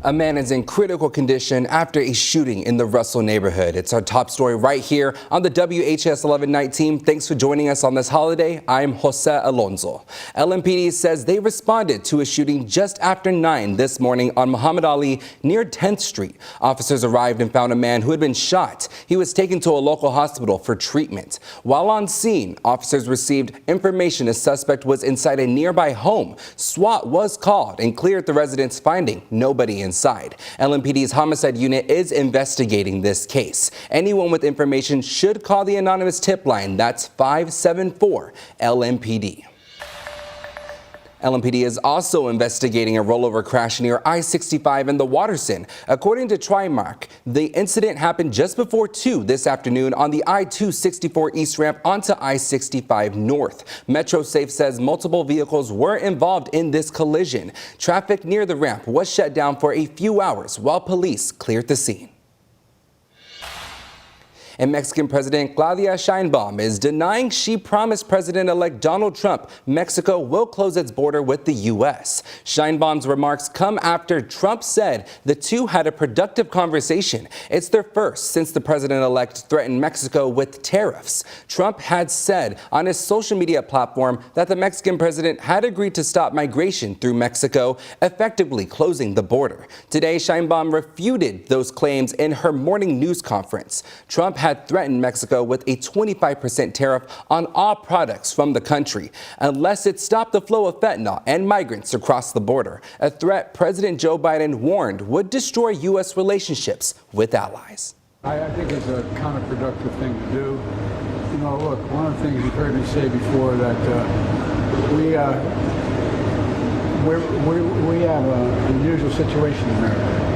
A man is in critical condition after a shooting in the Russell neighborhood. It's our top story right here on the WHAS11 night team. Thanks for joining us on this holiday. I'm Jose Alonso. LMPD says they responded to a shooting just after 9 this morning on Muhammad Ali near 10th Street. Officers arrived and found a man who had been shot. He was taken to a local hospital for treatment. While on scene, officers received information a suspect was inside a nearby home. SWAT was called and cleared the residence, finding nobody inside. LMPD's homicide unit is investigating this case. Anyone with information should call the anonymous tip line. That's 574 LMPD. LMPD is also investigating a rollover crash near I-65 in the Waterson. According to Trimark, the incident happened just before 2 this afternoon on the I-264 East ramp onto I-65 North. MetroSafe says multiple vehicles were involved in this collision. Traffic near the ramp was shut down for a few hours while police cleared the scene. And Mexican President Claudia Sheinbaum is denying she promised President-elect Donald Trump Mexico will close its border with the U.S. Sheinbaum's remarks come after Trump said the two had a productive conversation. It's their first since the president-elect threatened Mexico with tariffs. Trump had said on his social media platform that the Mexican president had agreed to stop migration through Mexico, effectively closing the border. Today, Sheinbaum refuted those claims in her morning news conference. Trump had threatened Mexico with a 25% tariff on all products from the country, unless it stopped the flow of fentanyl and migrants across the border, a threat President Joe Biden warned would destroy U.S. relationships with allies. I think it's a counterproductive thing to do. You know, look, one of the things you've heard me say before that we have an unusual situation in America.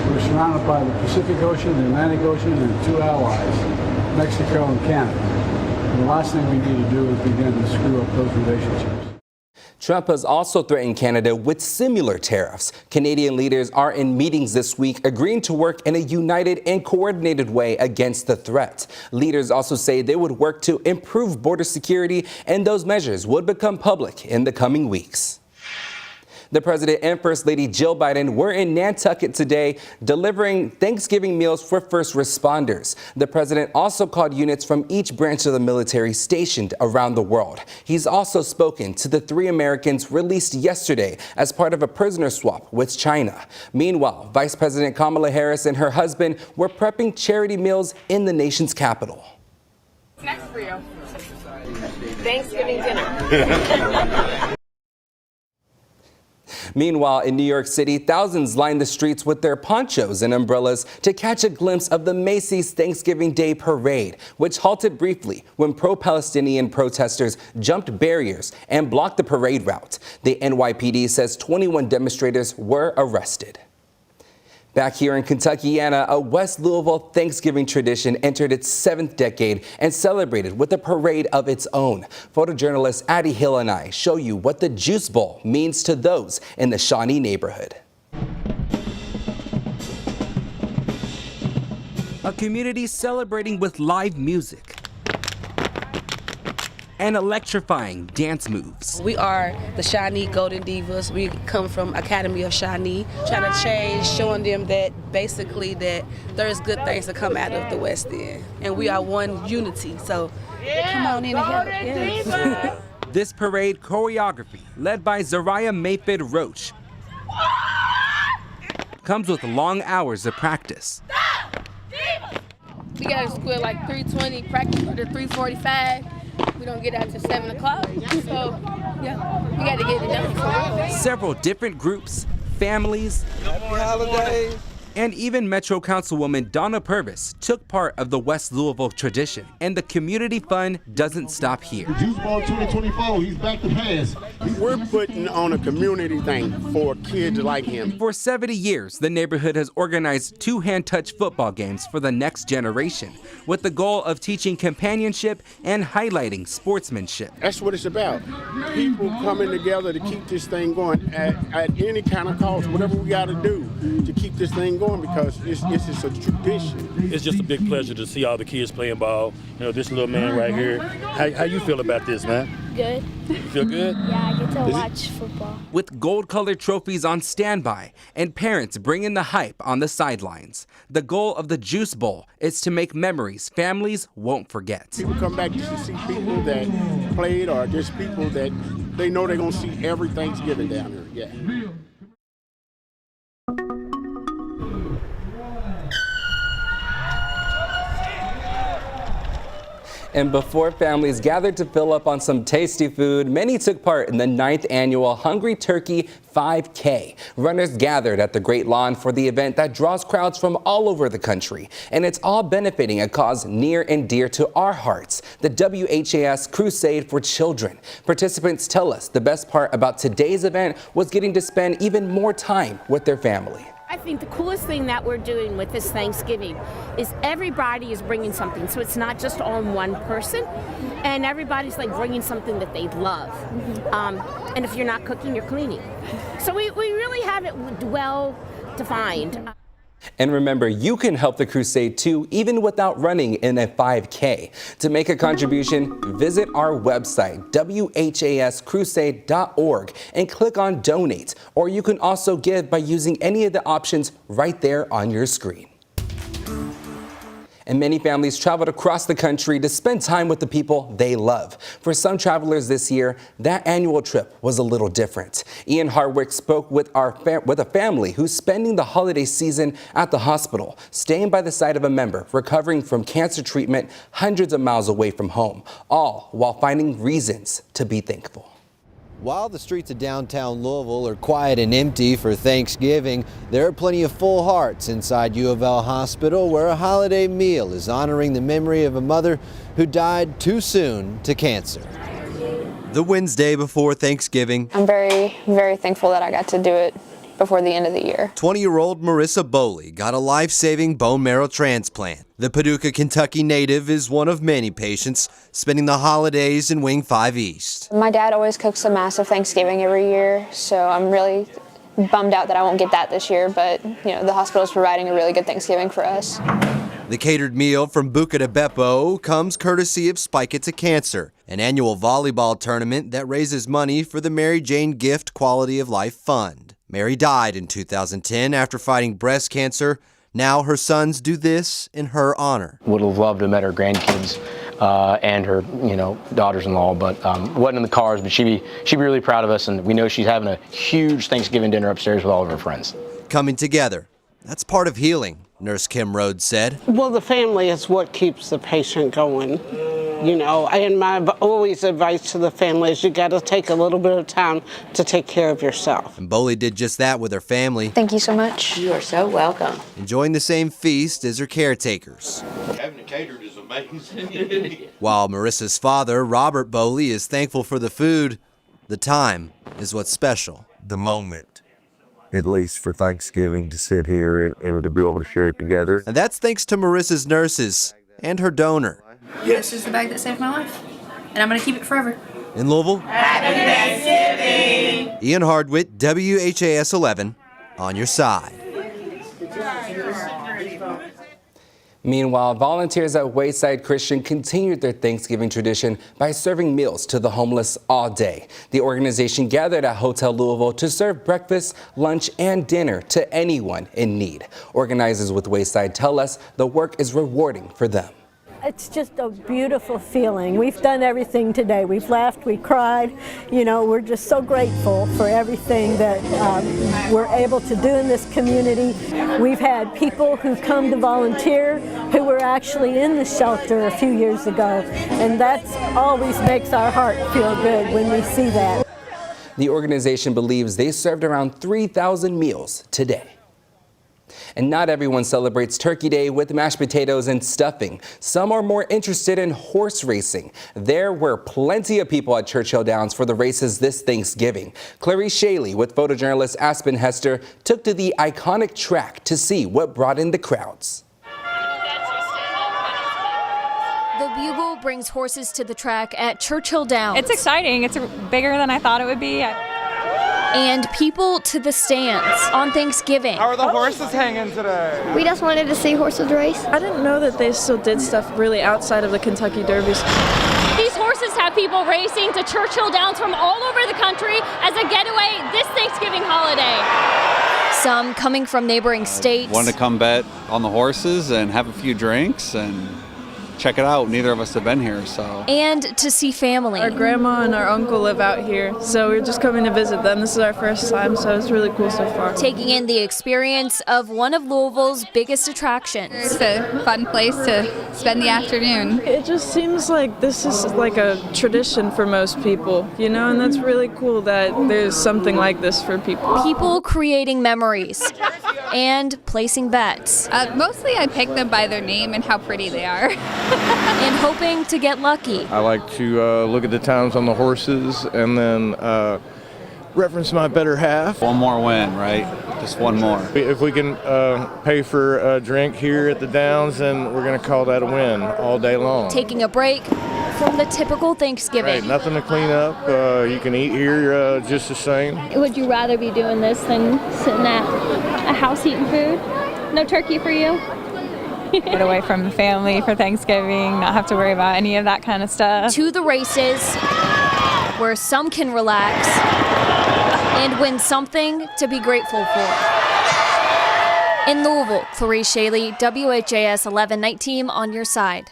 We're surrounded by the Pacific Ocean, the Atlantic Ocean, and two allies, Mexico and Canada. And the last thing we need to do is begin to screw up those relationships. Trump has also threatened Canada with similar tariffs. Canadian leaders are in meetings this week agreeing to work in a united and coordinated way against the threat. Leaders also say they would work to improve border security, and those measures would become public in the coming weeks. The President and First Lady Jill Biden were in Nantucket today delivering Thanksgiving meals for first responders. The President also called units from each branch of the military stationed around the world. He's also spoken to the 3 Americans released yesterday as part of a prisoner swap with China. Meanwhile, Vice President Kamala Harris and her husband were prepping charity meals in the nation's capital. Next for you. Thanksgiving dinner. Meanwhile, in New York City, thousands lined the streets with their ponchos and umbrellas to catch a glimpse of the Macy's Thanksgiving Day Parade, which halted briefly when pro-Palestinian protesters jumped barriers and blocked the parade route. The NYPD says 21 demonstrators were arrested. Back here in Kentuckiana, a West Louisville Thanksgiving tradition entered its 7th decade and celebrated with a parade of its own. Photojournalist Addie Hill and I show you what the Juice Bowl means to those in the Shawnee neighborhood. A community celebrating with live music and electrifying dance moves. We are the Shawnee Golden Divas. We come from Academy of Shawnee, trying to change, showing them that basically that there's good things that come out of the West End. And we are one unity, so come on in and help. Yes. This parade choreography, led by Zariah Mayford Roach, comes with long hours of practice. We got to school at like 3:20, practice for the 3:45. We don't get out till 7 o'clock, so yeah, we got to get it done. Several different groups, families, happy holidays, and even Metro Councilwoman Donna Purvis took part of the West Louisville tradition. And the community fun doesn't stop here. Juice Bowl 2024, he's back to pass. We're putting on a community thing for kids like him. For 70 years, the neighborhood has organized 2 hand-touch football games for the next generation, with the goal of teaching companionship and highlighting sportsmanship. That's what it's about. People coming together to keep this thing going at any kind of cost, whatever we got to do to keep this thing going. going because it's just a tradition. It's just a big pleasure to see all the kids playing ball. You know, this little man right here. How you feel about this, man? Good. You feel good? Yeah, I get to watch football. With gold-colored trophies on standby and parents bringing the hype on the sidelines, the goal of the Juice Bowl is to make memories families won't forget. People come back just to see people that played or just people that they know they're going to see every Thanksgiving down here. Yeah. And before families gathered to fill up on some tasty food, many took part in the 9th annual Hungry Turkey 5K. Runners gathered at the Great Lawn for the event that draws crowds from all over the country. And it's all benefiting a cause near and dear to our hearts, the WHAS Crusade for Children. Participants tell us the best part about today's event was getting to spend even more time with their family. I think the coolest thing that we're doing with this Thanksgiving is everybody is bringing something. So it's not just on one person, and everybody's like bringing something that they love. And if you're not cooking, you're cleaning. So we really have it well defined. And remember, you can help the crusade too, even without running in a 5K. To make a contribution, visit our website, WHAScrusade.org, and click on Donate. Or you can also give by using any of the options right there on your screen. And many families traveled across the country to spend time with the people they love. For some travelers this year, that annual trip was a little different. Ian Hardwick spoke with a family who's spending the holiday season at the hospital, staying by the side of a member recovering from cancer treatment hundreds of miles away from home, all while finding reasons to be thankful. While the streets of downtown Louisville are quiet and empty for Thanksgiving, there are plenty of full hearts inside U of L Hospital, where a holiday meal is honoring the memory of a mother who died too soon to cancer. The Wednesday before Thanksgiving, I'm very, very thankful that I got to do it before the end of the year. 20-year-old Marissa Boley got a life-saving bone marrow transplant. The Paducah, Kentucky native is one of many patients spending the holidays in Wing 5 East. My dad always cooks a massive Thanksgiving every year, so I'm really bummed out that I won't get that this year, but the hospital is providing a really good Thanksgiving for us. The catered meal from Buca de Beppo comes courtesy of Spike It to Cancer, an annual volleyball tournament that raises money for the Mary Jane Gift Quality of Life Fund. Mary died in 2010 after fighting breast cancer. Now her sons do this in her honor. Would have loved to have met her grandkids and her, daughters-in-law, but wasn't in the cars. But she'd be really proud of us, and we know she's having a huge Thanksgiving dinner upstairs with all of her friends. Coming together, that's part of healing, Nurse Kim Rhodes said. Well, the family is what keeps the patient going. And my always advice to the family is you got to take a little bit of time to take care of yourself. And Boley did just that with her family. Thank you so much. You are so welcome. Enjoying the same feast as her caretakers. Having it catered is amazing. While Marissa's father, Robert Boley, is thankful for the food, the time is what's special. The moment, at least for Thanksgiving, to sit here and to be able to share it together. And that's thanks to Marissa's nurses and her donor. This is the bag that saved my life, and I'm going to keep it forever. In Louisville, Happy Thanksgiving! Ian Hardwick, WHAS 11, on your side. Meanwhile, volunteers at Wayside Christian continued their Thanksgiving tradition by serving meals to the homeless all day. The organization gathered at Hotel Louisville to serve breakfast, lunch, and dinner to anyone in need. Organizers with Wayside tell us the work is rewarding for them. It's just a beautiful feeling. We've done everything today. We've laughed, we cried. We're just so grateful for everything that we're able to do in this community. We've had people who come to volunteer who were actually in the shelter a few years ago, and that always makes our heart feel good when we see that. The organization believes they served around 3,000 meals today. And not everyone celebrates Turkey Day with mashed potatoes and stuffing. Some are more interested in horse racing. There were plenty of people at Churchill Downs for the races this Thanksgiving. Clarice Shaley with photojournalist Aspen Hester took to the iconic track to see what brought in the crowds. The Bugle brings horses to the track at Churchill Downs. It's exciting. It's bigger than I thought it would be. and people to the stands on Thanksgiving. How are the horses hanging today? We just wanted to see horses race. I didn't know that they still did stuff really outside of the Kentucky Derbies. These horses have people racing to Churchill Downs from all over the country as a getaway this Thanksgiving holiday. Some coming from neighboring states. Wanted to come bet on the horses and have a few drinks and check it out. Neither of us have been here, so. And to see family. Our grandma and our uncle live out here, so we're just coming to visit them. This is our first time, so it's really cool so far. Taking in the experience of one of Louisville's biggest attractions. It's a fun place to spend the afternoon. It just seems like this is like a tradition for most people, you know, and that's really cool that there's something like this for people. People creating memories and placing bets. Mostly I pick them by their name and how pretty they are. And hoping to get lucky. I like to look at the times on the horses and then reference my better half. One more win, right? Just one more. If we can pay for a drink here at the Downs, then we're going to call that a win all day long. Taking a break from the typical Thanksgiving. Right, nothing to clean up. You can eat here just the same. Would you rather be doing this than sitting at a house eating food? No turkey for you? Get away from the family for Thanksgiving, not have to worry about any of that kind of stuff. To the races, where some can relax and win something to be grateful for. In Louisville, Clarice Shaley, WHAS 11 Night Team on your side.